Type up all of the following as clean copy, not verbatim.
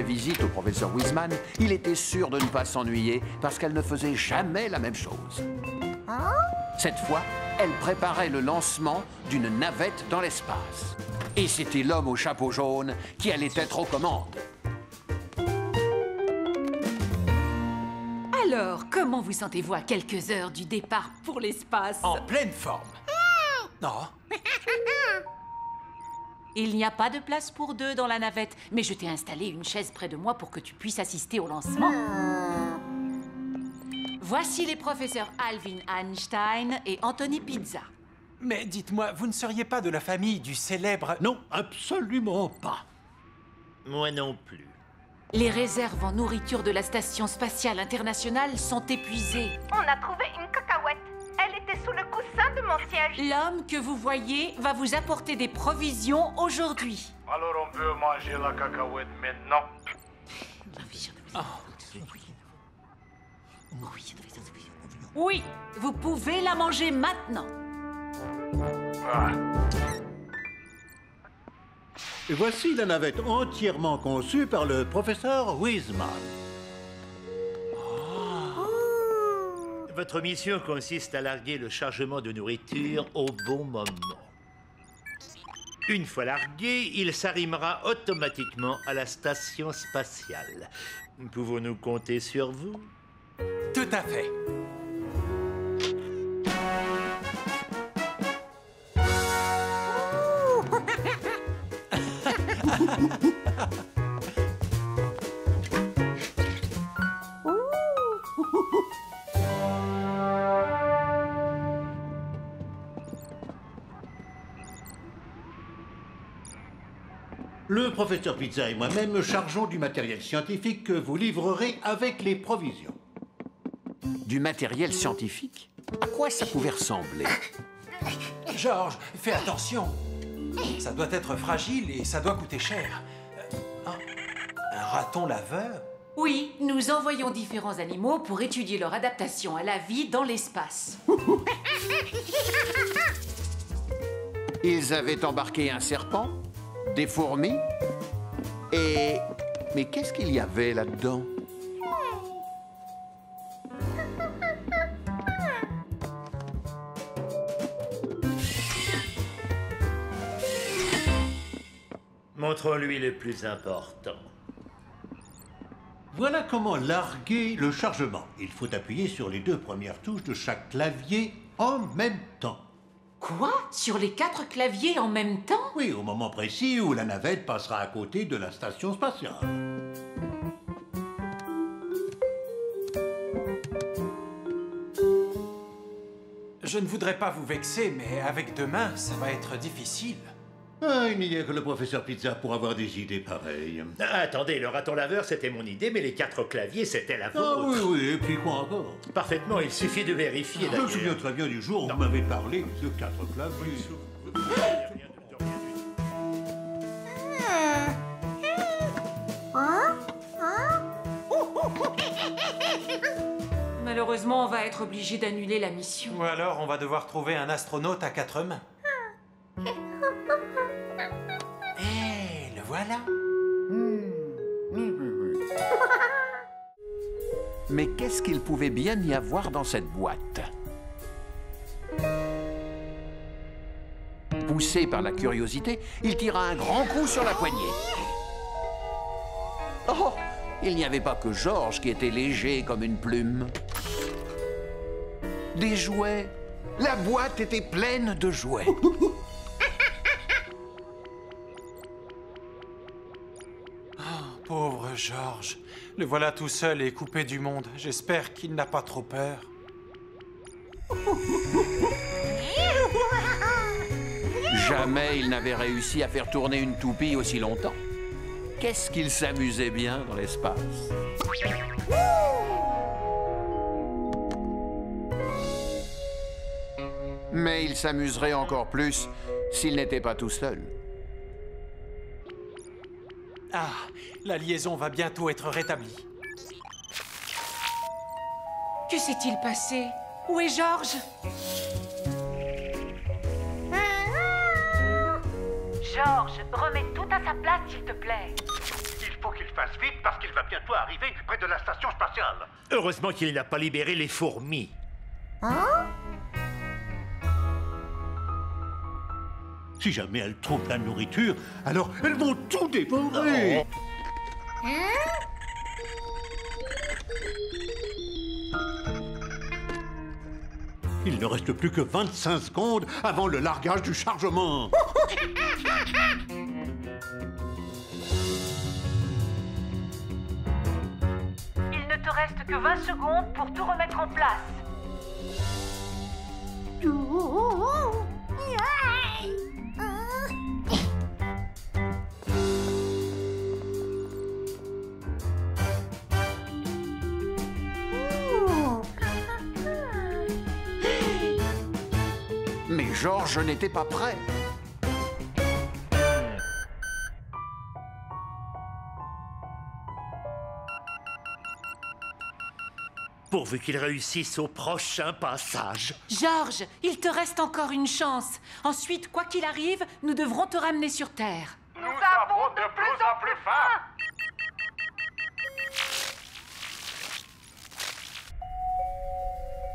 visite au professeur Wiseman, il était sûr de ne pas s'ennuyer parce qu'elle ne faisait jamais la même chose. Cette fois, elle préparait le lancement d'une navette dans l'espace. Et c'était l'homme au chapeau jaune qui allait être aux commandes. Alors, comment vous sentez-vous à quelques heures du départ pour l'espace? En pleine forme. Non. Il n'y a pas de place pour deux dans la navette, mais je t'ai installé une chaise près de moi pour que tu puisses assister au lancement. Voici les professeurs Alvin Einstein et Anthony Pizza. Mais dites-moi, vous ne seriez pas de la famille du célèbre... Non, absolument pas. Moi non plus. Les réserves en nourriture de la Station spatiale internationale sont épuisées. On a trouvé une cacahuète. Elle était sous le coussin de mon siège. L'homme que vous voyez va vous apporter des provisions aujourd'hui. Alors on peut manger la cacahuète maintenant. Oui, vous pouvez la manger maintenant. Et voici la navette entièrement conçue par le professeur Wiseman. Votre mission consiste à larguer le chargement de nourriture au bon moment. Une fois largué, il s'arrimera automatiquement à la station spatiale. Pouvons-nous compter sur vous? Tout à fait. Le professeur Pizza et moi-même me chargeons du matériel scientifique que vous livrerez avec les provisions. Du matériel scientifique? À quoi ça pouvait ressembler? Georges, fais attention. Ça doit être fragile et ça doit coûter cher. Un raton laveur? Oui, nous envoyons différents animaux pour étudier leur adaptation à la vie dans l'espace. Ils avaient embarqué un serpent, des fourmis et... Mais qu'est-ce qu'il y avait là-dedans? Montrons-lui le plus important. Voilà comment larguer le chargement. Il faut appuyer sur les 2 premières touches de chaque clavier en même temps. Quoi? Sur les 4 claviers en même temps? Oui, au moment précis où la navette passera à côté de la station spatiale. Je ne voudrais pas vous vexer, mais avec 2 mains, ça va être difficile. Ah, il n'y a que le professeur Pizza pour avoir des idées pareilles. Ah, attendez, le raton laveur, c'était mon idée, mais les 4 claviers, c'était la vôtre. Ah oui, et puis quoi encore? Parfaitement, il suffit de vérifier, Je d'ailleurs. me souviens très bien du jour où vous m'avez parlé de 4 claviers. Malheureusement, on va être obligé d'annuler la mission. Ou alors, on va devoir trouver un astronaute à 4 mains. Hé, le voilà. Mais qu'est-ce qu'il pouvait bien y avoir dans cette boîte? Poussé par la curiosité, il tira un grand coup sur la poignée. Oh! Il n'y avait pas que Georges qui était léger comme une plume. Des jouets. La boîte était pleine de jouets. Pauvre Georges. Le voilà tout seul et coupé du monde. J'espère qu'il n'a pas trop peur. Jamais il n'avait réussi à faire tourner une toupie aussi longtemps. Qu'est-ce qu'il s'amusait bien dans l'espace. Mais il s'amuserait encore plus s'il n'était pas tout seul. Ah, la liaison va bientôt être rétablie. Que s'est-il passé? Où est Georges? Georges, remets tout à sa place, s'il te plaît. Il faut qu'il fasse vite parce qu'il va bientôt arriver près de la station spatiale. Heureusement qu'il n'a pas libéré les fourmis. Si jamais elles trouvent la nourriture, alors elles vont tout dévorer. Il ne reste plus que 25 secondes avant le largage du chargement. Il ne te reste que 20 secondes pour tout remettre en place. Mais Georges n'était pas prêt. Pourvu qu'il réussisse au prochain passage. Georges, il te reste encore une chance. Ensuite, quoi qu'il arrive, nous devrons te ramener sur Terre. Nous avons de plus en plus faim.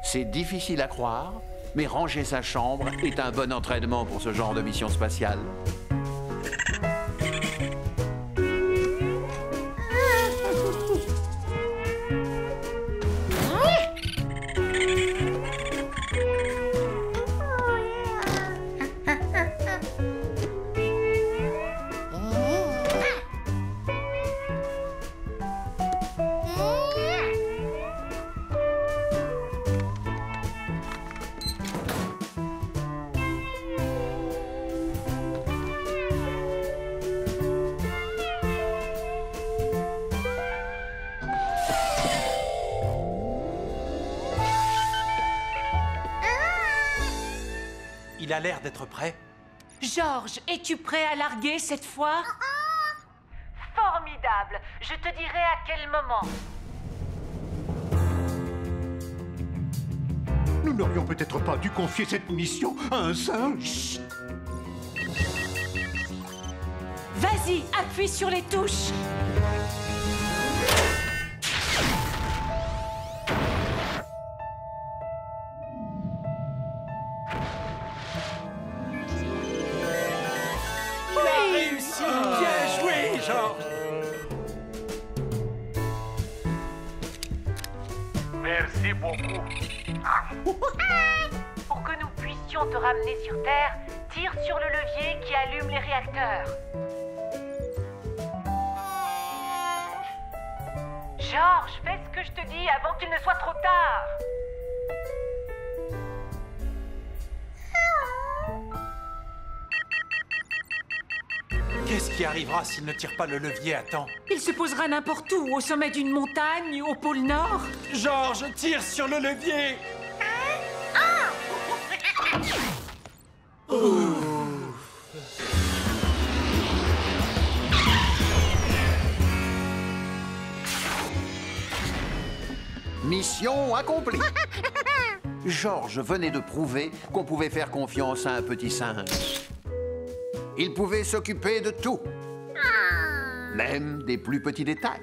C'est difficile à croire, mais ranger sa chambre est un bon entraînement pour ce genre de mission spatiale. Il a l'air d'être prêt. Georges, es-tu prêt à larguer cette fois? Formidable. Je te dirai à quel moment. Nous n'aurions peut-être pas dû confier cette mission à un singe. Vas-y, appuie sur les touches. Bien joué, Georges. Merci beaucoup. Pour que nous puissions te ramener sur Terre, tire sur le levier qui allume les réacteurs. Georges, fais ce que je te dis avant qu'il ne soit trop tard. Qu'est-ce qui arrivera s'il ne tire pas le levier à temps? Il se posera n'importe où, au sommet d'une montagne, au pôle Nord. Georges, tire sur le levier! Mission accomplie. Georges venait de prouver qu'on pouvait faire confiance à un petit singe. Il pouvait s'occuper de tout, même des plus petits détails.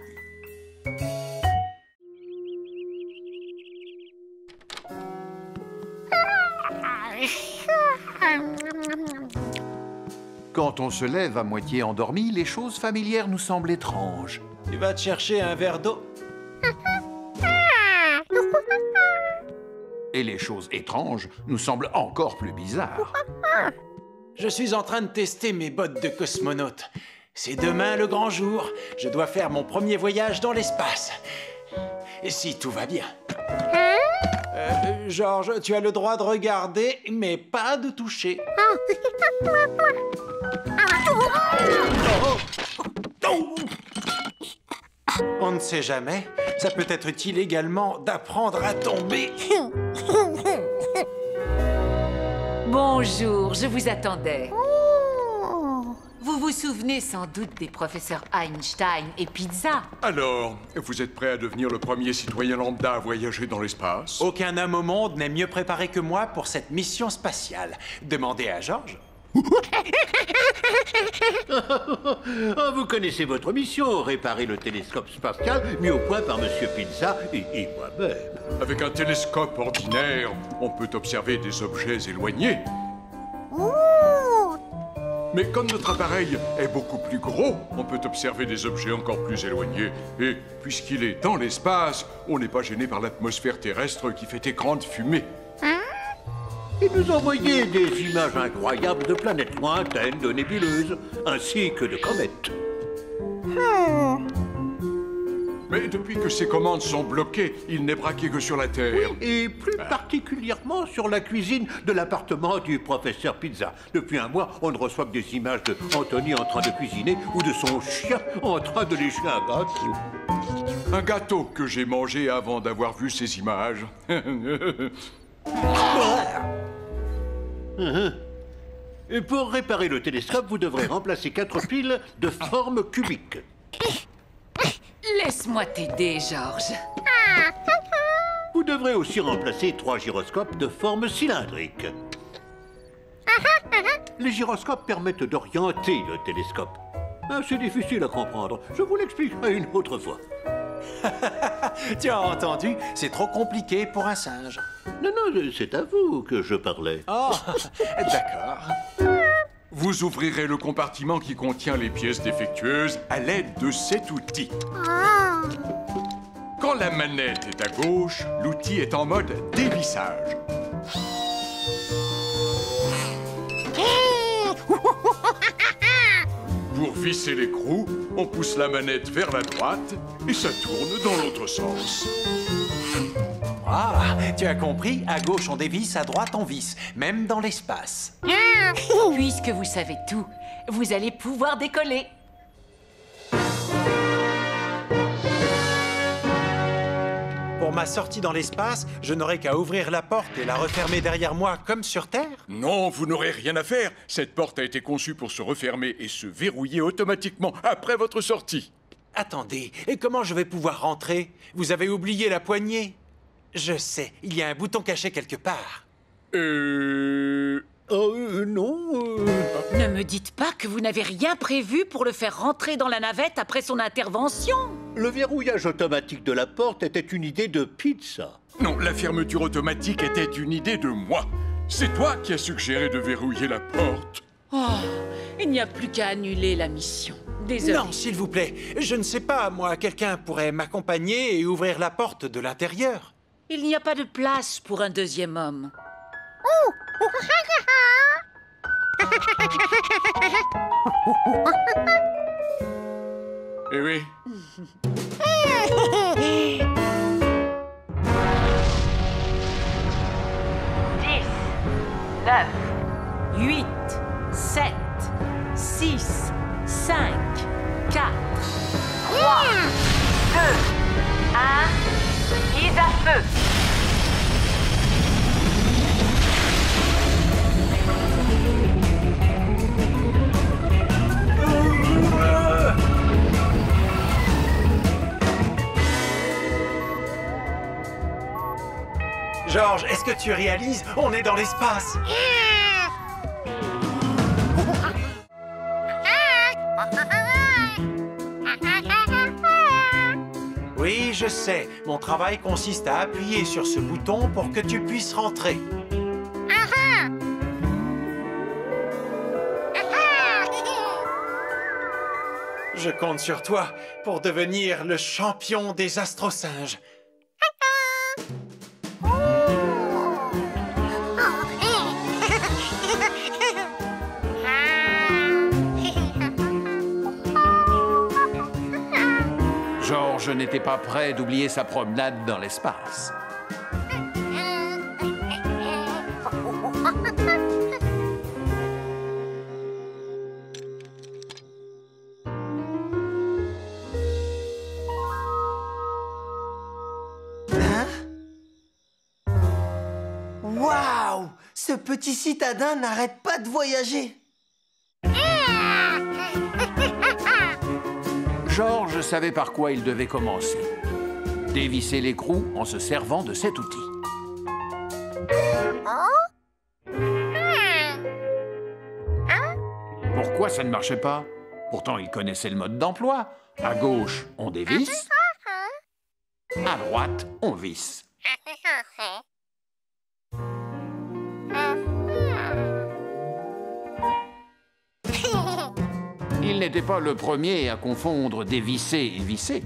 Quand on se lève à moitié endormi, les choses familières nous semblent étranges. Tu vas te chercher un verre d'eau? Et les choses étranges nous semblent encore plus bizarres. Je suis en train de tester mes bottes de cosmonaute. C'est demain le grand jour. Je dois faire mon premier voyage dans l'espace. Et si tout va bien. Georges, tu as le droit de regarder, mais pas de toucher. On ne sait jamais. Ça peut être utile également d'apprendre à tomber. Bonjour, je vous attendais. Vous vous souvenez sans doute des professeurs Einstein et Pizza? Alors, vous êtes prêt à devenir le premier citoyen lambda à voyager dans l'espace? Aucun homme au monde n'est mieux préparé que moi pour cette mission spatiale. Demandez à Georges. Ah, vous connaissez votre mission, réparer le télescope spatial mis au point par Monsieur Pizza et moi-même. Avec un télescope ordinaire, on peut observer des objets éloignés. Mais comme notre appareil est beaucoup plus gros, on peut observer des objets encore plus éloignés. Et puisqu'il est dans l'espace, on n'est pas gêné par l'atmosphère terrestre qui fait écran de fumée. Et nous envoyer des images incroyables de planètes lointaines, de nébuleuses, ainsi que de comètes. Mais depuis que ces commandes sont bloquées, il n'est braqué que sur la Terre. Et plus particulièrement sur la cuisine de l'appartement du professeur Pizza. Depuis un mois, on ne reçoit que des images de Anthony en train de cuisiner ou de son chien en train de lécher un gâteau. Un gâteau que j'ai mangé avant d'avoir vu ces images. Et pour réparer le télescope, vous devrez remplacer 4 piles de forme cubique. Laisse-moi t'aider, Georges. Vous devrez aussi remplacer 3 gyroscopes de forme cylindrique. Les gyroscopes permettent d'orienter le télescope. C'est difficile à comprendre. Je vous l'expliquerai une autre fois. Tu as entendu? C'est trop compliqué pour un singe. Non, c'est à vous que je parlais. Oh, d'accord. Vous ouvrirez le compartiment qui contient les pièces défectueuses à l'aide de cet outil. Quand la manette est à gauche, l'outil est en mode dévissage. Pour visser l'écrou, on pousse la manette vers la droite et ça tourne dans l'autre sens. Ah, tu as compris? À gauche, on dévisse, à droite, on visse. Même dans l'espace. Puisque vous savez tout, vous allez pouvoir décoller. Pour ma sortie dans l'espace, je n'aurai qu'à ouvrir la porte et la refermer derrière moi comme sur Terre? Non, vous n'aurez rien à faire. Cette porte a été conçue pour se refermer et se verrouiller automatiquement après votre sortie. Attendez, et comment je vais pouvoir rentrer? Vous avez oublié la poignée? Je sais, il y a un bouton caché quelque part. Non. Ne me dites pas que vous n'avez rien prévu pour le faire rentrer dans la navette après son intervention. Le verrouillage automatique de la porte était une idée de Pizza. Non, la fermeture automatique était une idée de moi. C'est toi qui as suggéré de verrouiller la porte. Oh, il n'y a plus qu'à annuler la mission. Désolé. Non, s'il vous plaît, je ne sais pas, moi, quelqu'un pourrait m'accompagner et ouvrir la porte de l'intérieur. Il n'y a pas de place pour un deuxième homme. Eh oui. 10, 9, 8, 7, 6, 5, 4, 3, 2, 1, mise à feu. Georges, est-ce que tu réalises? On est dans l'espace. Oui, je sais. Mon travail consiste à appuyer sur ce bouton pour que tu puisses rentrer. Je compte sur toi pour devenir le champion des astrosinges. Georges n'était pas prêt d'oublier sa promenade dans l'espace. Waouh! Ce petit citadin n'arrête pas de voyager. Georges savait par quoi il devait commencer. Dévisser l'écrou en se servant de cet outil. Pourquoi ça ne marchait pas? Pourtant, il connaissait le mode d'emploi. À gauche, on dévisse. À droite, on visse. Il n'était pas le premier à confondre dévisser et visser,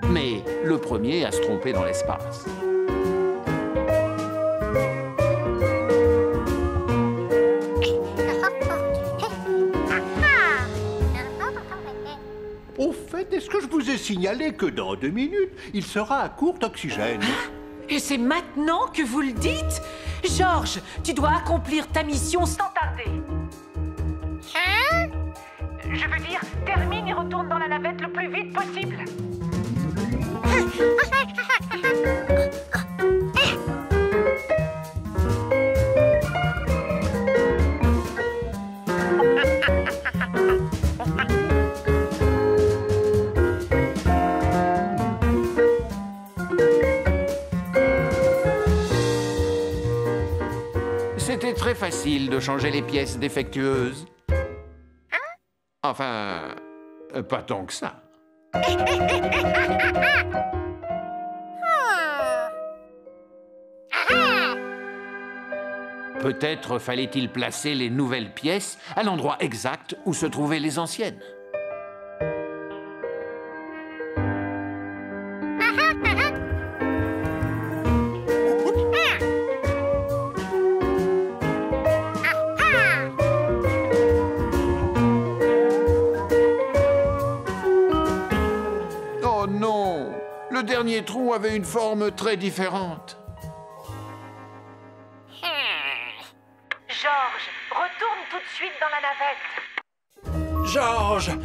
mais le premier à se tromper dans l'espace. Au fait, est-ce que je vous ai signalé que dans 2 minutes, il sera à court d'oxygène? Et c'est maintenant que vous le dites? Georges, tu dois accomplir ta mission sans tarder. Hein? Je veux dire, termine et retourne dans la navette le plus vite possible. C'était très facile de changer les pièces défectueuses. Enfin, pas tant que ça. Peut-être fallait-il placer les nouvelles pièces à l'endroit exact où se trouvaient les anciennes. Oh non! Le dernier trou avait une forme très différente. Georges, retourne tout de suite dans la navette. Georges!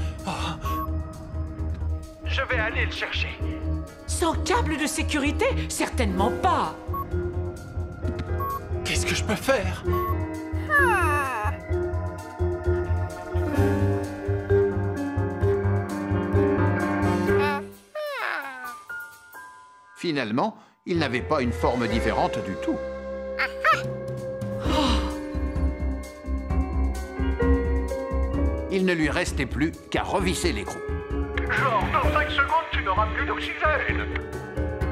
Je vais aller le chercher. Sans câble de sécurité? Certainement pas. Qu'est-ce que je peux faire? Finalement, il n'avait pas une forme différente du tout. Il ne lui restait plus qu'à revisser l'écrou. Genre, dans 5 secondes, tu n'auras plus d'oxygène.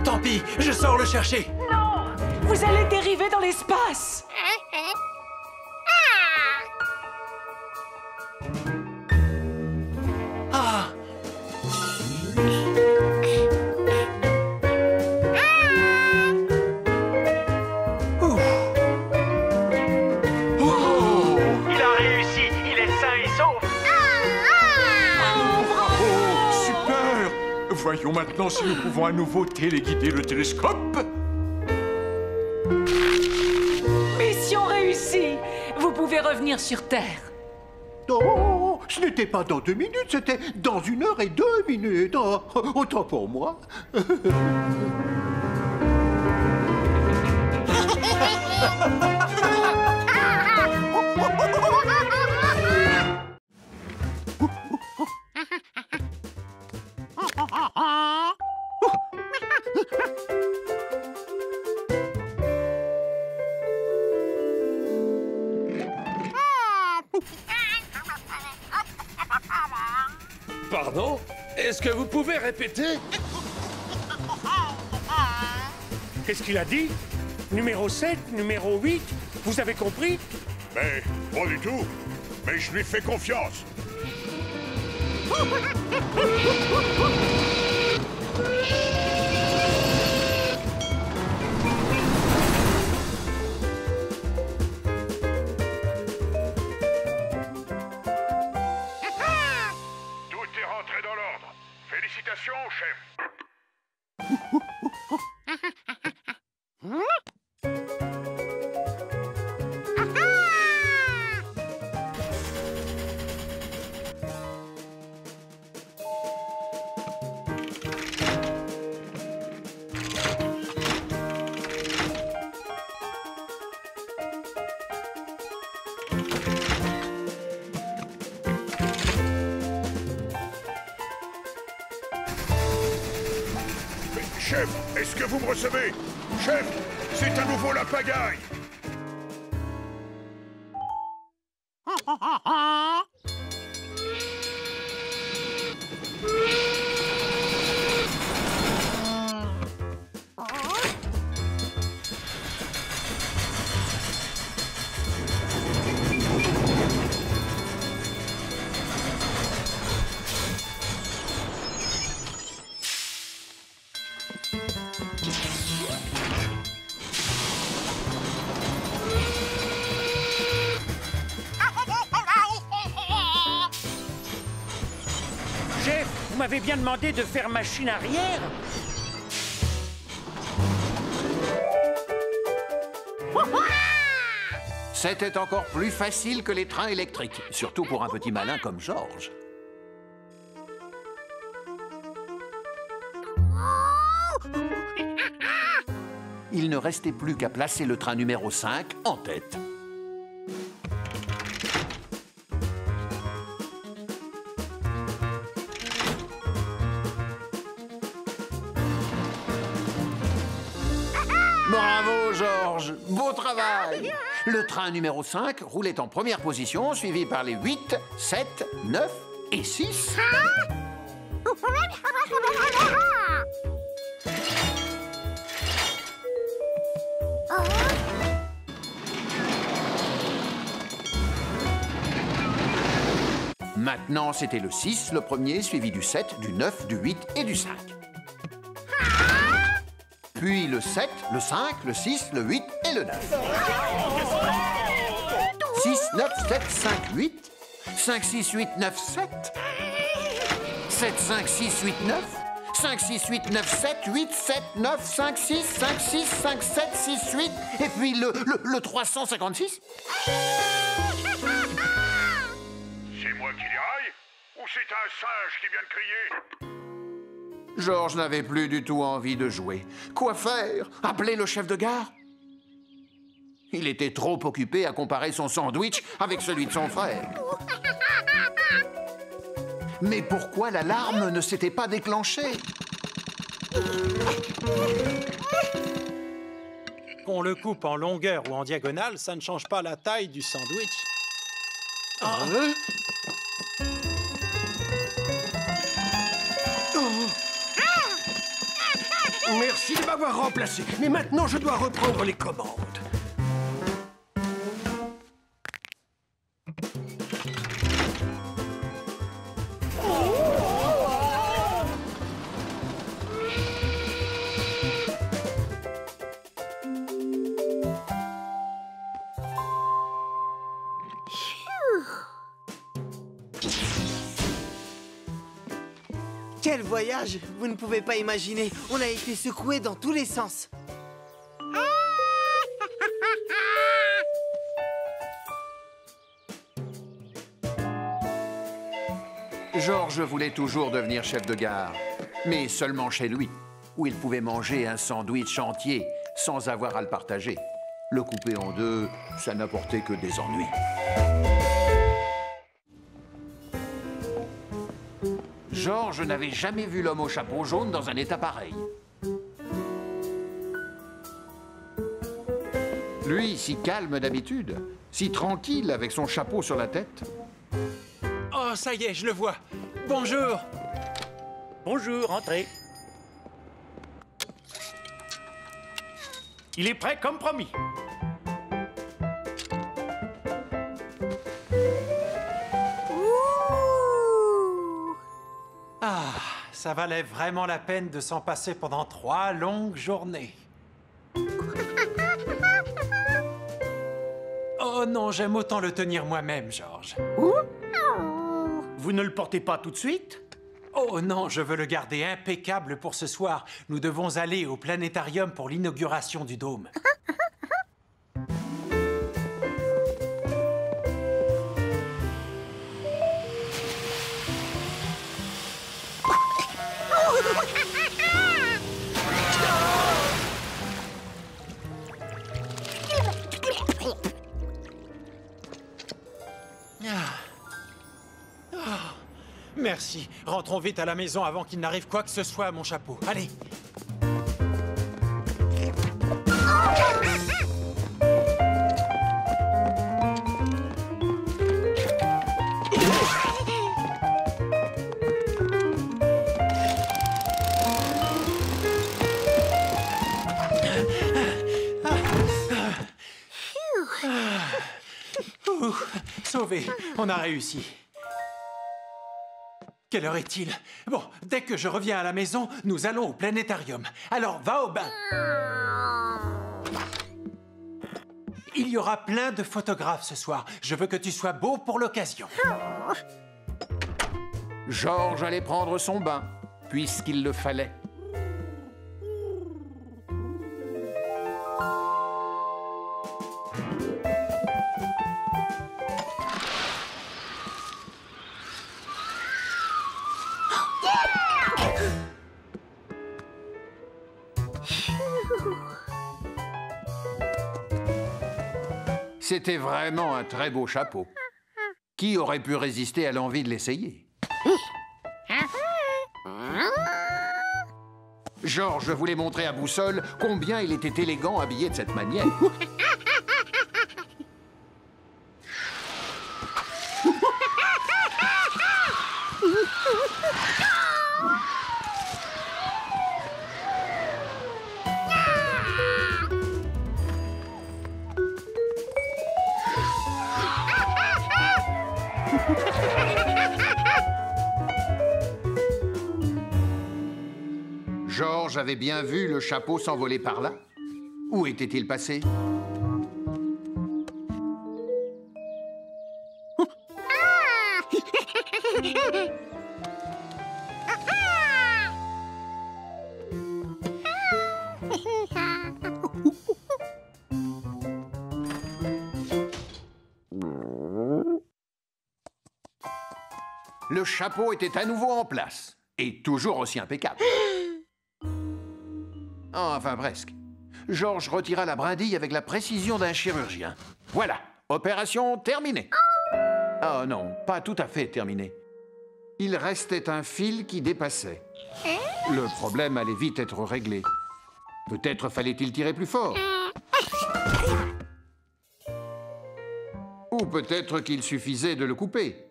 Tant pis, je sors le chercher. Non! Vous allez dériver dans l'espace! Ah! Il a réussi, il est sain et sauf. Oh, super! Voyons maintenant si nous pouvons à nouveau téléguider le télescope. Mission réussie! Vous pouvez revenir sur Terre. Oh, ce n'était pas dans 2 minutes, c'était dans 1 heure et 2 minutes. Oh, autant pour moi. Pardon? Est-ce que vous pouvez répéter? Qu'est-ce qu'il a dit? Numéro 7, numéro 8, vous avez compris? Mais pas du tout. Mais je lui fais confiance. Tout est rentré dans l'ordre. Félicitations, chef. Chef, est-ce que vous me recevez? Chef, c'est à nouveau la pagaille. m'avez bien demandé de faire machine arrière. C'était encore plus facile que les trains électriques, surtout pour un petit malin comme George. Il ne restait plus qu'à placer le train numéro 5 en tête. Bravo, George! Beau travail! Le train numéro 5 roulait en première position, suivi par les 8, 7, 9 et 6. Maintenant, c'était le 6, le premier, suivi du 7, du 9, du 8 et du 5. Puis le 7, le 5, le 6, le 8 et le 9. 6, 9, 7, 5, 8. 5, 6, 8, 9, 7. 7, 5, 6, 8, 9. 5, 6, 8, 9, 7, 8, 7, 9, 5, 6, 5, 6, 5, 7, 6, 8. Et puis le 356. C'est moi qui déraille? Ou c'est un singe qui vient de crier? George n'avait plus du tout envie de jouer. Quoi faire? Appeler le chef de gare? Il était trop occupé à comparer son sandwich avec celui de son frère. Mais pourquoi l'alarme ne s'était pas déclenchée? Qu'on le coupe en longueur ou en diagonale, ça ne change pas la taille du sandwich. Merci de m'avoir remplacé, mais maintenant je dois reprendre les commandes. Quel voyage! Vous ne pouvez pas imaginer. On a été secoués dans tous les sens. George voulait toujours devenir chef de gare, mais seulement chez lui, où il pouvait manger un sandwich entier sans avoir à le partager. Le couper en deux, ça n'apportait que des ennuis. George n'avait jamais vu l'homme au chapeau jaune dans un état pareil. Lui, si calme d'habitude, si tranquille avec son chapeau sur la tête. Oh, ça y est, je le vois. Bonjour. Bonjour, entrez. Il est prêt comme promis. Ah, ça valait vraiment la peine de s'en passer pendant 3 longues journées. Oh non, j'aime autant le tenir moi-même, George. Vous ne le portez pas tout de suite? Oh non, je veux le garder impeccable pour ce soir. Nous devons aller au planétarium pour l'inauguration du dôme. Merci. Rentrons vite à la maison avant qu'il n'arrive quoi que ce soit à mon chapeau. Allez. Sauvé. On a réussi. Quelle heure est-il? Bon, dès que je reviens à la maison, nous allons au planétarium. Alors, va au bain. Il y aura plein de photographes ce soir. Je veux que tu sois beau pour l'occasion. Georges allait prendre son bain, puisqu'il le fallait. C'était vraiment un très beau chapeau. Qui aurait pu résister à l'envie de l'essayer? Georges voulait montrer à Boussole combien il était élégant habillé de cette manière. Georges avait bien vu le chapeau s'envoler par là. Où était-il passé? Le chapeau était à nouveau en place, et toujours aussi impeccable. Enfin, presque. Georges retira la brindille avec la précision d'un chirurgien. Voilà, opération terminée. Oh non, pas tout à fait terminée. Il restait un fil qui dépassait. Le problème allait vite être réglé. Peut-être fallait-il tirer plus fort. Ou peut-être qu'il suffisait de le couper.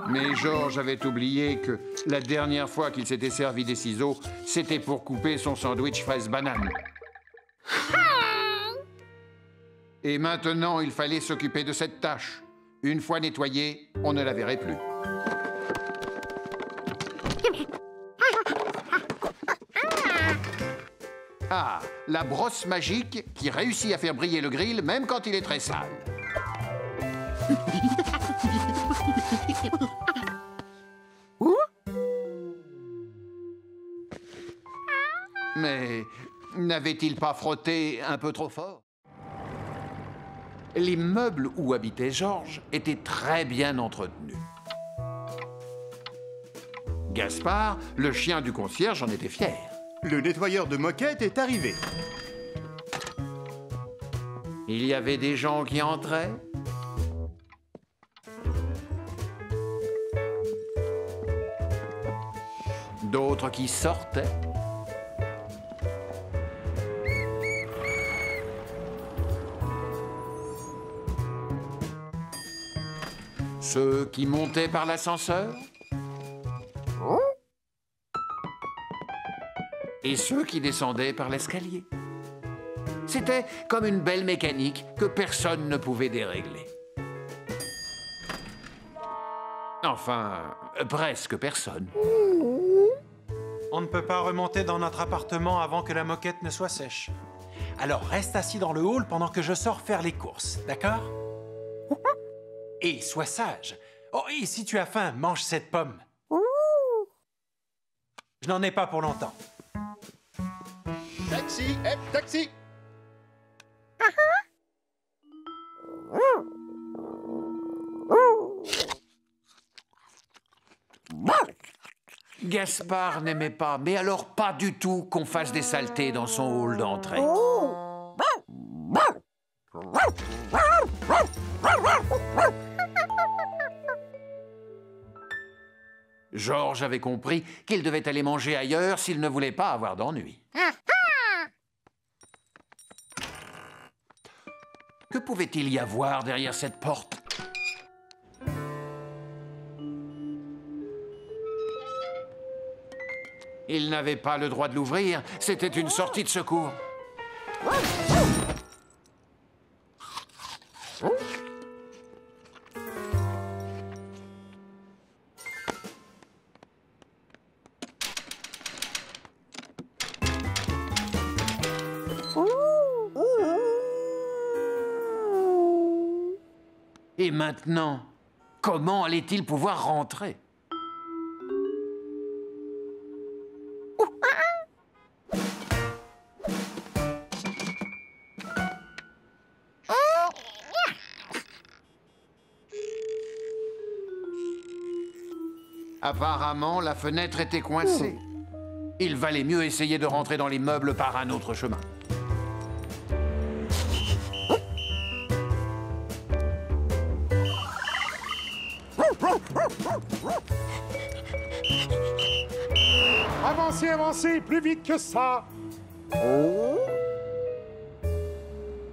Mais Georges avait oublié que la dernière fois qu'il s'était servi des ciseaux, c'était pour couper son sandwich fraise-banane. Et maintenant, il fallait s'occuper de cette tâche. Une fois nettoyée, on ne la verrait plus. Ah, la brosse magique qui réussit à faire briller le grill même quand il est très sale. Mais n'avait-il pas frotté un peu trop fort? L'immeuble où habitait Georges était très bien entretenu. Gaspard, le chien du concierge, en était fier. Le nettoyeur de moquette est arrivé. Il y avait des gens qui entraient. D'autres qui sortaient. Ceux qui montaient par l'ascenseur. Et ceux qui descendaient par l'escalier. C'était comme une belle mécanique que personne ne pouvait dérégler. Enfin, presque personne. On ne peut pas remonter dans notre appartement avant que la moquette ne soit sèche. Alors reste assis dans le hall pendant que je sors faire les courses, d'accord? Et sois sage. Oh, et si tu as faim, mange cette pomme. Je n'en ai pas pour longtemps. Taxi, taxi! Gaspard n'aimait pas, mais alors pas du tout, qu'on fasse des saletés dans son hall d'entrée. Georges avait compris qu'il devait aller manger ailleurs s'il ne voulait pas avoir d'ennui. Que pouvait-il y avoir derrière cette porte? Il n'avait pas le droit de l'ouvrir, c'était une sortie de secours. Et maintenant, comment allait-il pouvoir rentrer? Apparemment, la fenêtre était coincée. Il valait mieux essayer de rentrer dans l'immeuble par un autre chemin. Avancez, avancez, plus vite que ça.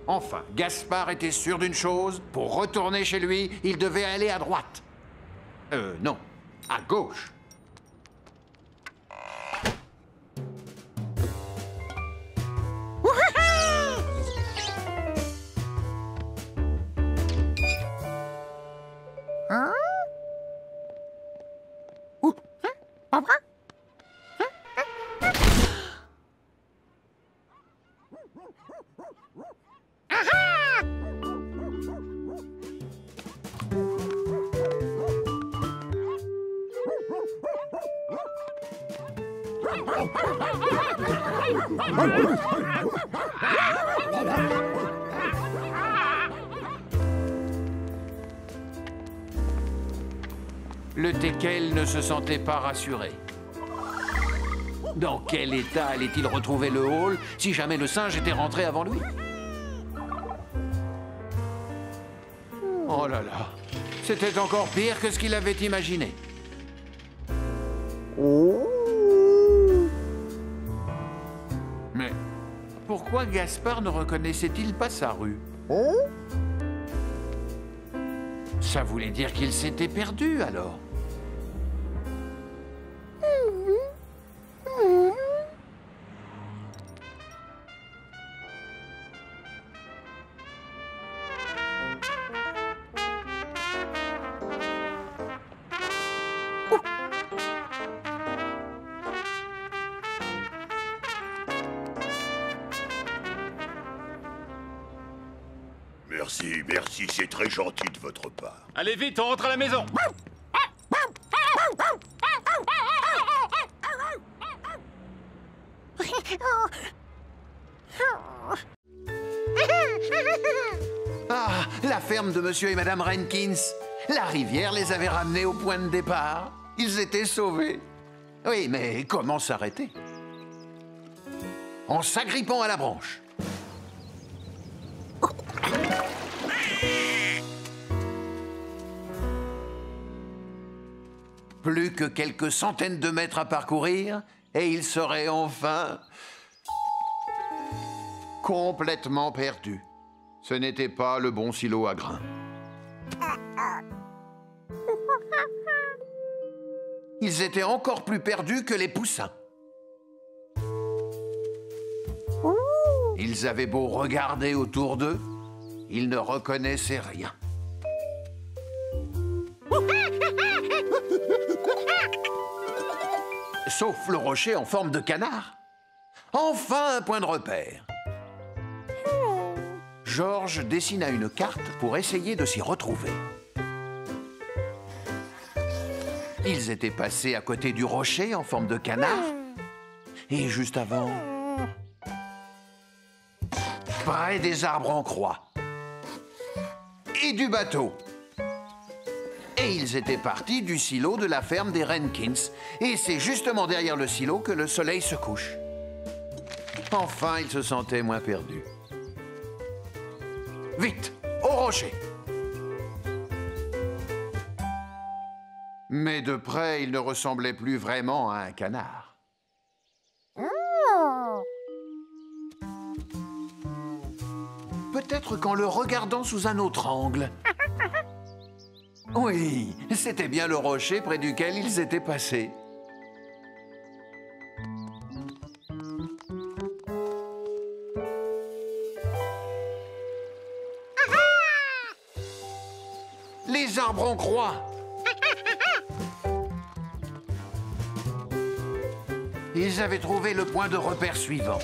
Enfin, Gaspard était sûr d'une chose. Pour retourner chez lui, il devait aller à droite. Non, à gauche. Le teckel ne se sentait pas rassuré. Dans quel état allait-il retrouver le hall si jamais le singe était rentré avant lui? Oh là là, c'était encore pire que ce qu'il avait imaginé. Mais pourquoi Gaspard ne reconnaissait-il pas sa rue? Ça voulait dire qu'il s'était perdu, alors. Merci, c'est très gentil de votre part. Allez vite, on rentre à la maison. Ah, la ferme de Monsieur et Madame Renkins. La rivière les avait ramenés au point de départ. Ils étaient sauvés. Oui, mais comment s'arrêter? En s'agrippant à la branche. Plus que quelques centaines de mètres à parcourir, et il serait enfin complètement perdu. Ce n'était pas le bon silo à grains. Ils étaient encore plus perdus que les poussins. Ils avaient beau regarder autour d'eux, ils ne reconnaissaient rien. Sauf le rocher en forme de canard. Enfin un point de repère. Georges dessina une carte pour essayer de s'y retrouver. Ils étaient passés à côté du rocher en forme de canard. Et juste avant, près des arbres en croix. Et du bateau. Et ils étaient partis du silo de la ferme des Renkins. Et c'est justement derrière le silo que le soleil se couche. Enfin, ils se sentaient moins perdus. Vite, au rocher! Mais de près, il ne ressemblait plus vraiment à un canard. Peut-être qu'en le regardant sous un autre angle. Oui, c'était bien le rocher près duquel ils étaient passés. Les arbres en croix. Ils avaient trouvé le point de repère suivant.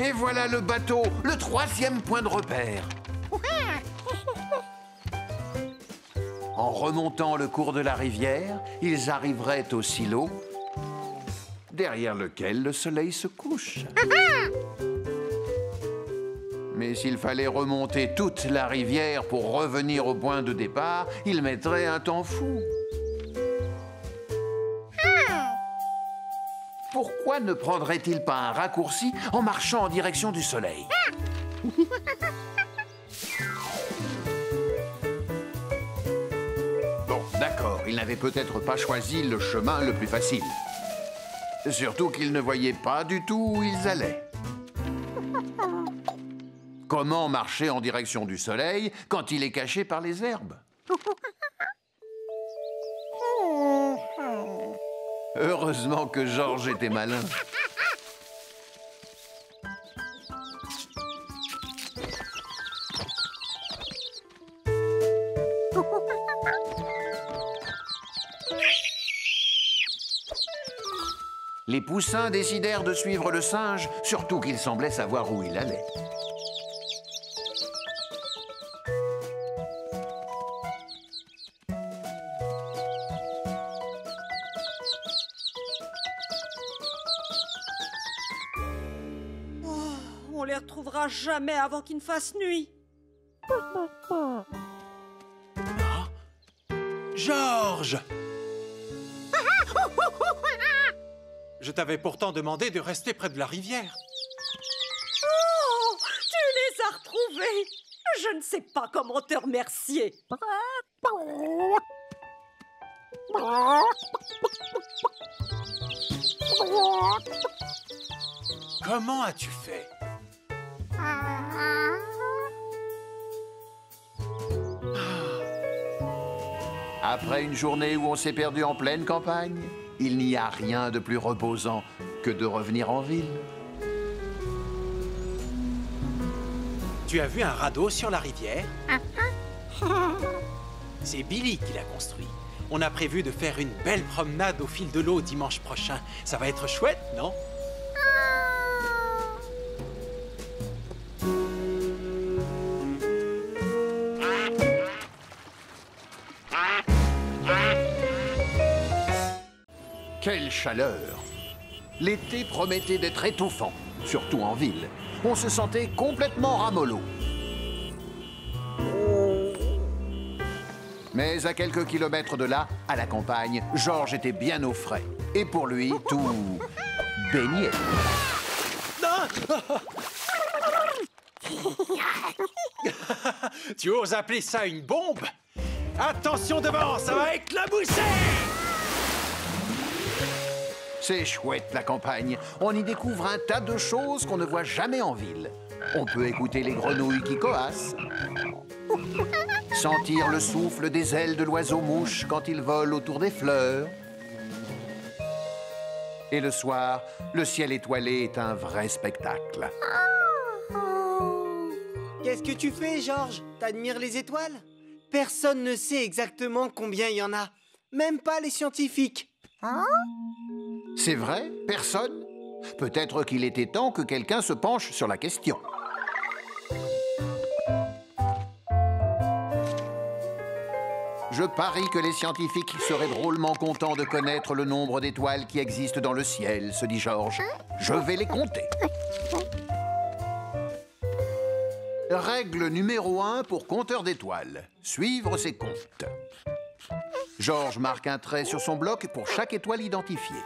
Et voilà le bateau, le 3e point de repère. En remontant le cours de la rivière, ils arriveraient au silo, derrière lequel le soleil se couche. Mais s'il fallait remonter toute la rivière pour revenir au point de départ, il mettrait un temps fou. Pourquoi ne prendrait-il pas un raccourci en marchant en direction du soleil? Bon, d'accord, il n'avait peut-être pas choisi le chemin le plus facile. Surtout qu'ils ne voyaient pas du tout où ils allaient. Comment marcher en direction du soleil quand il est caché par les herbes? Heureusement que George était malin. Les poussins décidèrent de suivre le singe, surtout qu'il semblait savoir où il allait. On les retrouvera jamais avant qu'il ne fasse nuit. George! Je t'avais pourtant demandé de rester près de la rivière. Oh, tu les as retrouvés. Je ne sais pas comment te remercier. Comment as-tu fait? Après une journée où on s'est perdu en pleine campagne, il n'y a rien de plus reposant que de revenir en ville. Tu as vu un radeau sur la rivière? C'est Billy qui l'a construit. On a prévu de faire une belle promenade au fil de l'eau dimanche prochain. Ça va être chouette, non? Quelle chaleur! L'été promettait d'être étouffant, surtout en ville. On se sentait complètement ramollo. Mais à quelques kilomètres de là, à la campagne, George était bien au frais. Et pour lui, tout baignait. Tu oses appeler ça une bombe? Attention devant, ça va éclabousser! C'est chouette, la campagne. On y découvre un tas de choses qu'on ne voit jamais en ville. On peut écouter les grenouilles qui coassent, sentir le souffle des ailes de l'oiseau-mouche quand il vole autour des fleurs. Et le soir, le ciel étoilé est un vrai spectacle. Qu'est-ce que tu fais, George? T'admires les étoiles? Personne ne sait exactement combien il y en a. Même pas les scientifiques. C'est vrai? Personne? Peut-être qu'il était temps que quelqu'un se penche sur la question. Je parie que les scientifiques seraient drôlement contents de connaître le nombre d'étoiles qui existent dans le ciel, se dit George. Je vais les compter. Règle numéro 1 pour compteur d'étoiles. Suivre ses comptes. George marque un trait sur son bloc pour chaque étoile identifiée.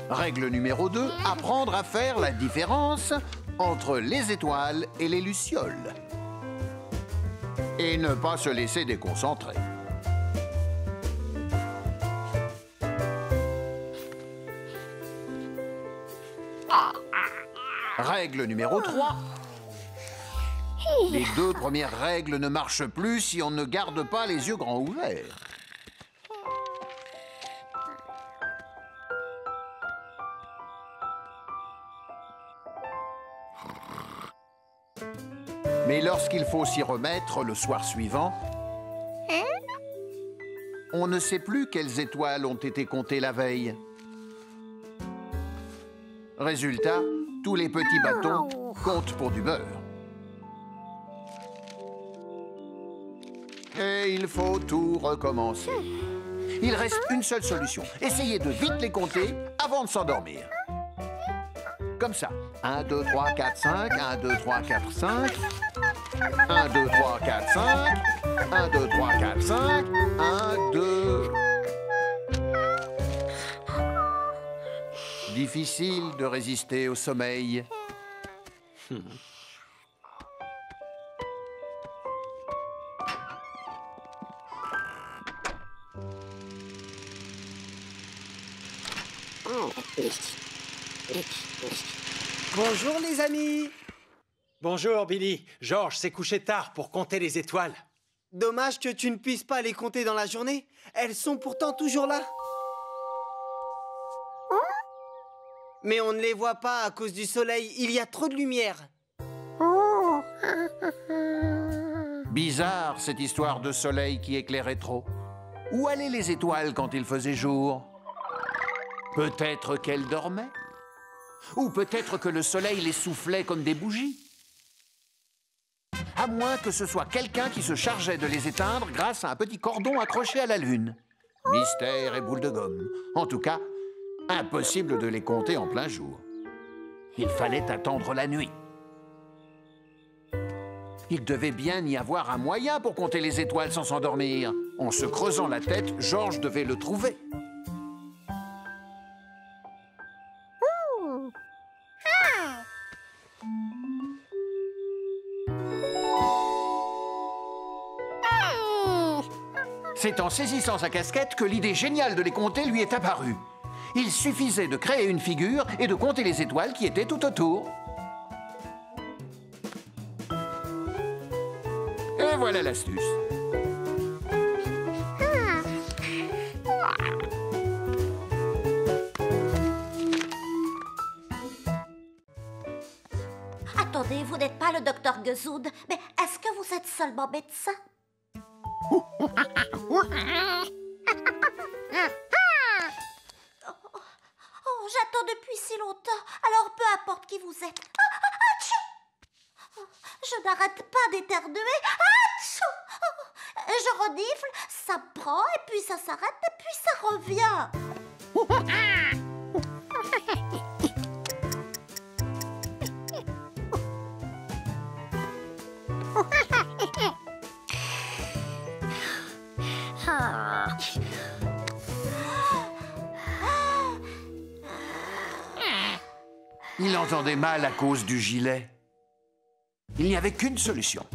Règle numéro 2, apprendre à faire la différence entre les étoiles et les lucioles. Et ne pas se laisser déconcentrer. Règle numéro 3. Les 2 premières règles ne marchent plus si on ne garde pas les yeux grands ouverts. Mais lorsqu'il faut s'y remettre le soir suivant, on ne sait plus quelles étoiles ont été comptées la veille. Résultat, tous les petits bâtons comptent pour du beurre. Et il faut tout recommencer. Il reste une seule solution. Essayez de vite les compter avant de s'endormir. Comme ça. 1, 2, 3, 4, 5. 1, 2, 3, 4, 5. 1, 2, 3, 4, 5. 1, 2, 3, 4, 5. 1, 2... Difficile de résister au sommeil. Bonjour les amis. Bonjour Billy. George s'est couché tard pour compter les étoiles. Dommage que tu ne puisses pas les compter dans la journée. Elles sont pourtant toujours là. Mais on ne les voit pas à cause du soleil. Il y a trop de lumière. Bizarre, cette histoire de soleil qui éclairait trop. Où allaient les étoiles quand il faisait jour? Peut-être qu'elles dormaient? Ou peut-être que le soleil les soufflait comme des bougies? À moins que ce soit quelqu'un qui se chargeait de les éteindre grâce à un petit cordon accroché à la lune. Mystère et boule de gomme. En tout cas, impossible de les compter en plein jour. Il fallait attendre la nuit. Il devait bien y avoir un moyen pour compter les étoiles sans s'endormir. En se creusant la tête, George devait le trouver. C'est en saisissant sa casquette que l'idée géniale de les compter lui est apparue. Il suffisait de créer une figure et de compter les étoiles qui étaient tout autour. Et voilà l'astuce. Attendez, vous n'êtes pas le docteur Gezoud, mais est-ce que vous êtes seulement médecin? J'attends depuis si longtemps, alors peu importe qui vous êtes. Je n'arrête pas d'éternuer. Je renifle, ça prend, et puis ça s'arrête, et puis ça revient. Il entendait mal à cause du gilet. Il n'y avait qu'une solution.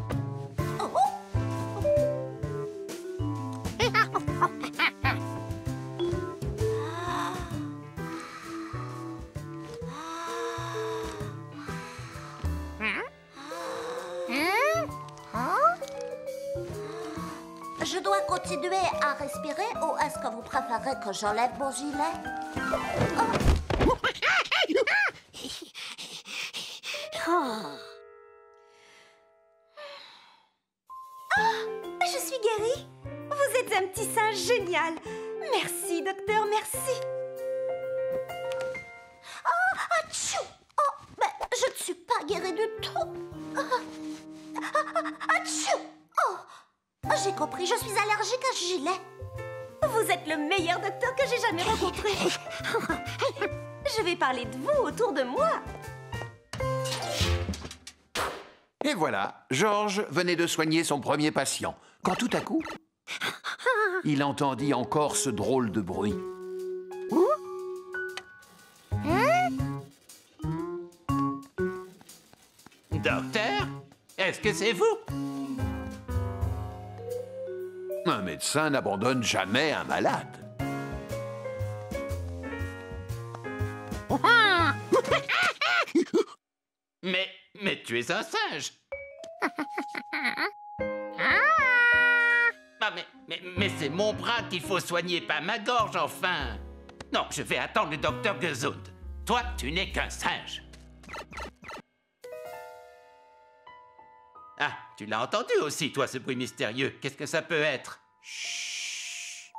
Je dois continuer à respirer ou est-ce que vous préférez que j'enlève mon gilet? Je suis guérie. Vous êtes un petit singe génial. Merci, docteur, merci. Atchou! Mais je ne suis pas guérie du tout. Atchou! J'ai compris, je suis allergique à ce gilet. Vous êtes le meilleur docteur que j'ai jamais rencontré. Je vais parler de vous autour de moi. Et voilà, George venait de soigner son premier patient, quand tout à coup, il entendit encore ce drôle de bruit. Docteur, est-ce que c'est vous? Un médecin n'abandonne jamais un malade. Mais tu es un singe. Ah, mais c'est mon bras qu'il faut soigner, pas ma gorge, enfin. Non, je vais attendre le docteur Gezoud. Toi, tu n'es qu'un singe. Ah, tu l'as entendu aussi, toi, ce bruit mystérieux. Qu'est-ce que ça peut être? Chut.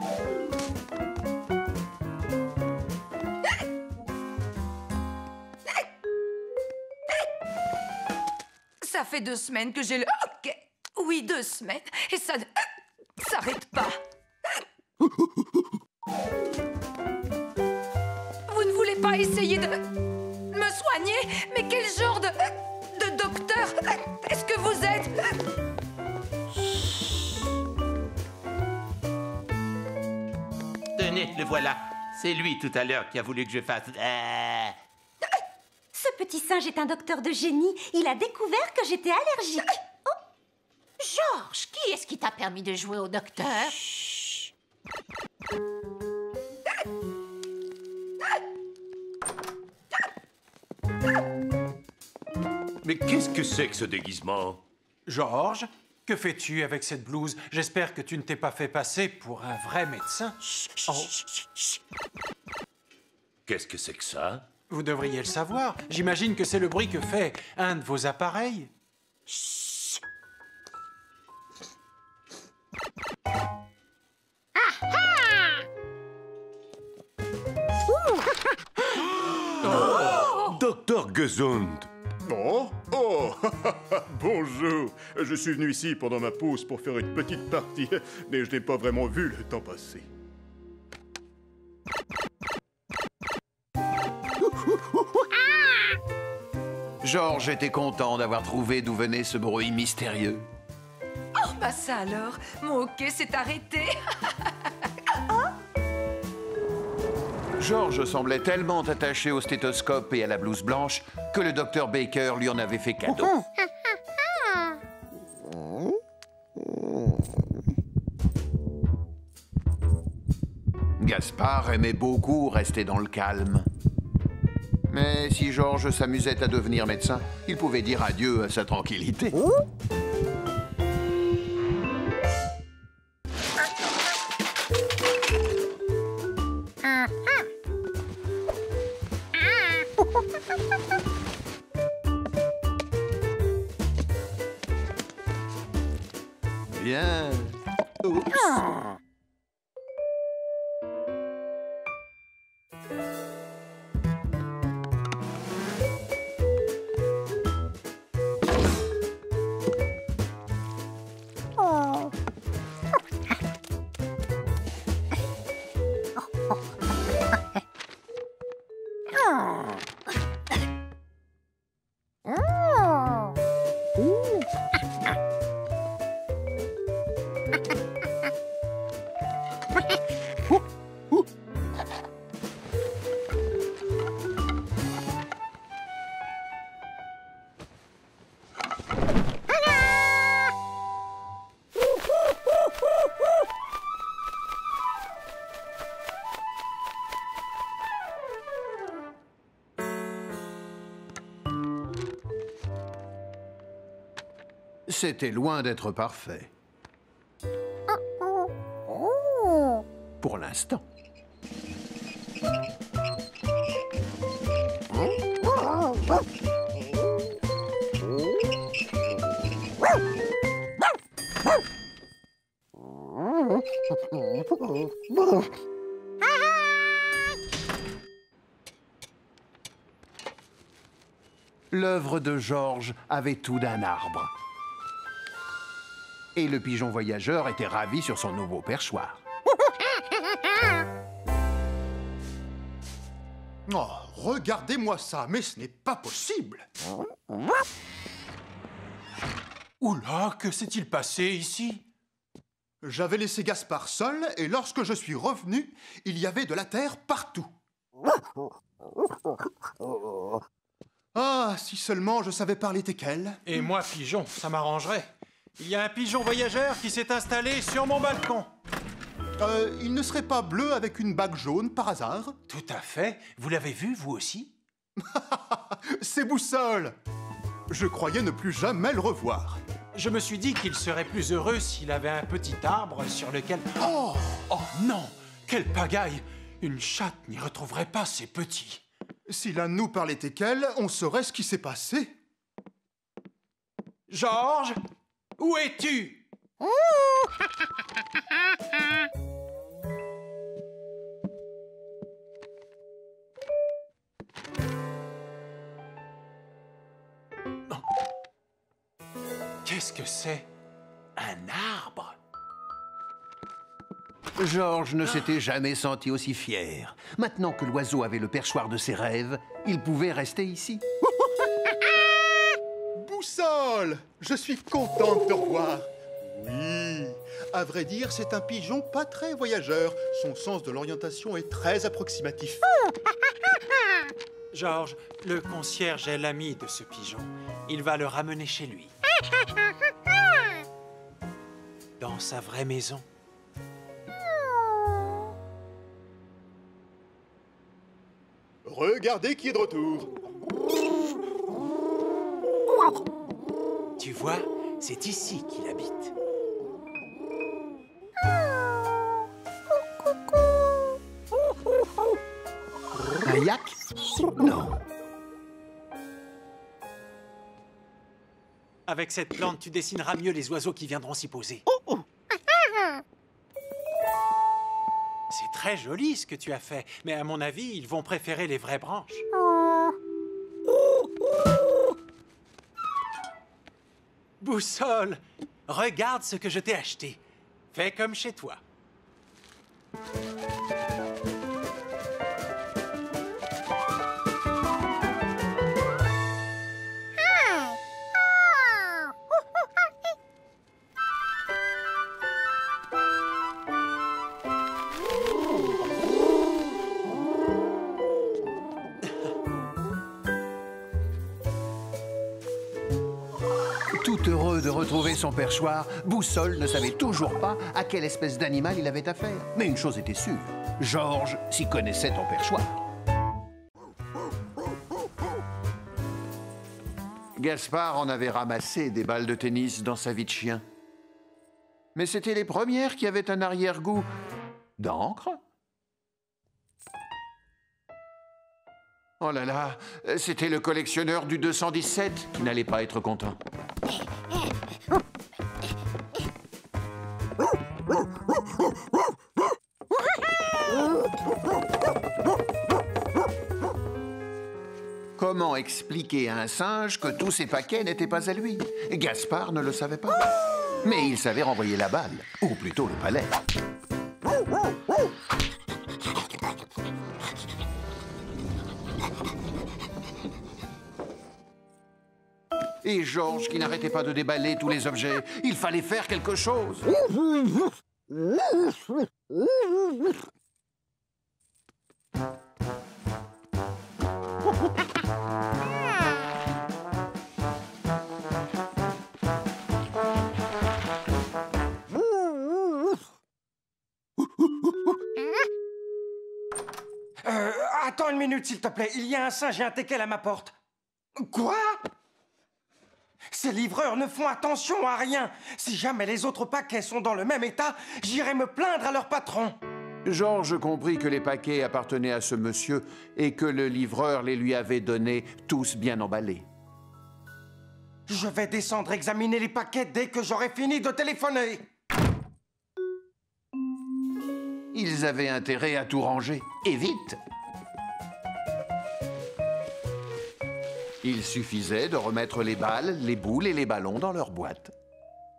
Ça fait 2 semaines que j'ai le... Ok. Oui, 2 semaines. Et ça ne s'arrête pas. Vous ne voulez pas essayer de me soigner? Mais quel genre de docteur est-ce que vous êtes? Tenez, le voilà. C'est lui, tout à l'heure, qui a voulu que je fasse... Ce petit singe est un docteur de génie. Il a découvert que j'étais allergique. Oh. Georges, qui est-ce qui t'a permis de jouer au docteur? Chut. Mais qu'est-ce que c'est que ce déguisement? Georges, que fais-tu avec cette blouse? J'espère que tu ne t'es pas fait passer pour un vrai médecin. Oh. Qu'est-ce que c'est que ça? Vous devriez le savoir. J'imagine que c'est le bruit que fait un de vos appareils. Chut. Docteur Gesund. Oh, oh, bonjour. Je suis venu ici pendant ma pause pour faire une petite partie, mais je n'ai pas vraiment vu le temps passer. Georges était content d'avoir trouvé d'où venait ce bruit mystérieux. Oh, bah ça alors, mon hockey s'est arrêté. Georges semblait tellement attaché au stéthoscope et à la blouse blanche que le docteur Baker lui en avait fait cadeau. Gaspard aimait beaucoup rester dans le calme. Mais si Georges s'amusait à devenir médecin, il pouvait dire adieu à sa tranquillité. Bien. Oups. C'était loin d'être parfait. Pour l'instant. L'œuvre de Georges avait tout d'un arbre. Et le pigeon voyageur était ravi sur son nouveau perchoir. Oh, regardez-moi ça, mais ce n'est pas possible. Oula, que s'est-il passé ici? J'avais laissé Gaspard seul, et lorsque je suis revenu, il y avait de la terre partout. Ah, si seulement je savais parler teckel. Et moi, pigeon, ça m'arrangerait. Il y a un pigeon voyageur qui s'est installé sur mon balcon. Il ne serait pas bleu avec une bague jaune, par hasard? Tout à fait. Vous l'avez vu, vous aussi? C'est Boussole! Je croyais ne plus jamais le revoir. Je me suis dit qu'il serait plus heureux s'il avait un petit arbre sur lequel... Oh! Oh non! Quelle pagaille! Une chatte n'y retrouverait pas ses petits. Si l'un de nous parlait teckel, on saurait ce qui s'est passé. Georges, où es-tu? Qu'est-ce que c'est? Un arbre? Georges ne s'était jamais senti aussi fier. Maintenant que l'oiseau avait le perchoir de ses rêves, il pouvait rester ici. Boussole, je suis content de te revoir. Oui, à vrai dire, c'est un pigeon pas très voyageur. Son sens de l'orientation est très approximatif. Georges, le concierge est l'ami de ce pigeon. Il va le ramener chez lui. Dans sa vraie maison. Regardez qui est de retour. Tu vois, c'est ici qu'il habite. Un yak? Non. Avec cette plante, tu dessineras mieux les oiseaux qui viendront s'y poser. C'est très joli ce que tu as fait, mais à mon avis, ils vont préférer les vraies branches. Boussole, regarde ce que je t'ai acheté. Fais comme chez toi. Tout heureux de retrouver son perchoir, Boussole ne savait toujours pas à quelle espèce d'animal il avait affaire. Mais une chose était sûre, Georges s'y connaissait en perchoir. Gaspard en avait ramassé des balles de tennis dans sa vie de chien. Mais c'était les premières qui avaient un arrière-goût d'encre. Oh là là, c'était le collectionneur du 217 qui n'allait pas être content. Comment expliquer à un singe que tous ses paquets n'étaient pas à lui? Gaspard ne le savait pas. Mais il savait renvoyer la balle, ou plutôt le palais. Et Georges qui n'arrêtait pas de déballer tous les objets. Il fallait faire quelque chose. Attends une minute, s'il te plaît. Il y a un singe et un teckel à ma porte. Quoi? Ces livreurs ne font attention à rien. Si jamais les autres paquets sont dans le même état, j'irai me plaindre à leur patron. Georges comprit que les paquets appartenaient à ce monsieur et que le livreur les lui avait donnés tous bien emballés. Je vais descendre examiner les paquets dès que j'aurai fini de téléphoner. Ils avaient intérêt à tout ranger, et vite. Il suffisait de remettre les balles, les boules et les ballons dans leur boîte.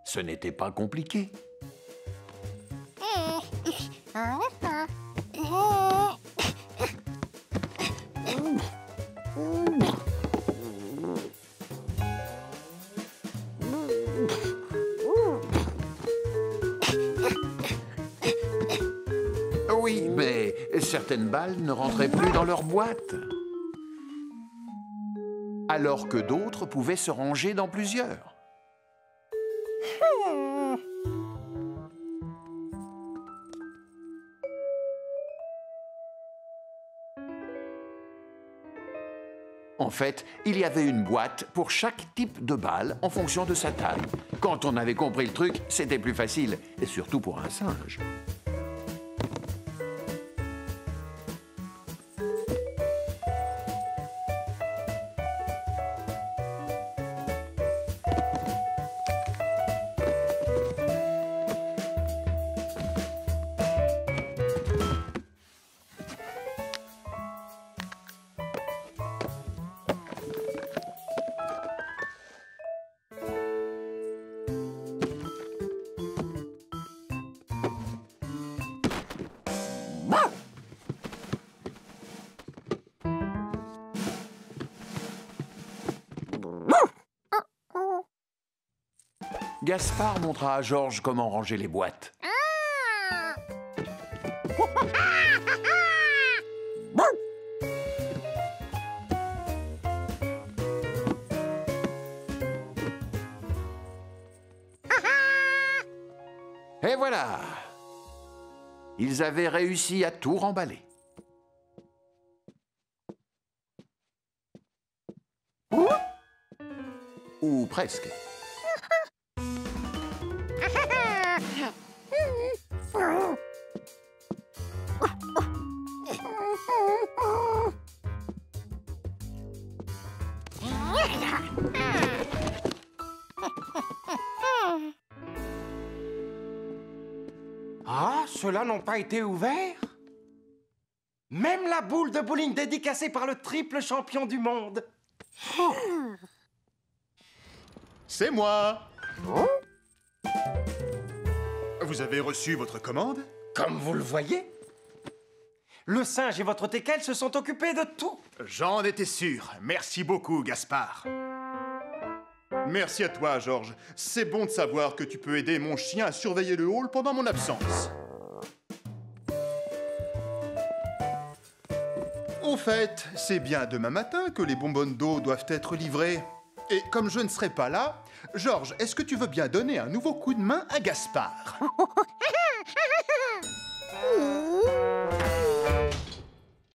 Ce n'était pas compliqué. Oui, mais certaines balles ne rentraient plus dans leur boîte. Alors que d'autres pouvaient se ranger dans plusieurs. En fait, il y avait une boîte pour chaque type de balle en fonction de sa taille. Quand on avait compris le truc, c'était plus facile, et surtout pour un singe. Gaspard montra à Georges comment ranger les boîtes. Et voilà! Ils avaient réussi à tout remballer. Ou presque. Ah, ceux-là n'ont pas été ouverts? Même la boule de bowling dédicacée par le triple champion du monde. Oh. C'est moi. Vous avez reçu votre commande? Comme vous le voyez. Le singe et votre teckel se sont occupés de tout. J'en étais sûr. Merci beaucoup, Gaspard. Merci à toi, Georges. C'est bon de savoir que tu peux aider mon chien à surveiller le hall pendant mon absence. Au fait, c'est bien demain matin que les bonbonnes d'eau doivent être livrées. Et comme je ne serai pas là, Georges, est-ce que tu veux bien donner un nouveau coup de main à Gaspard?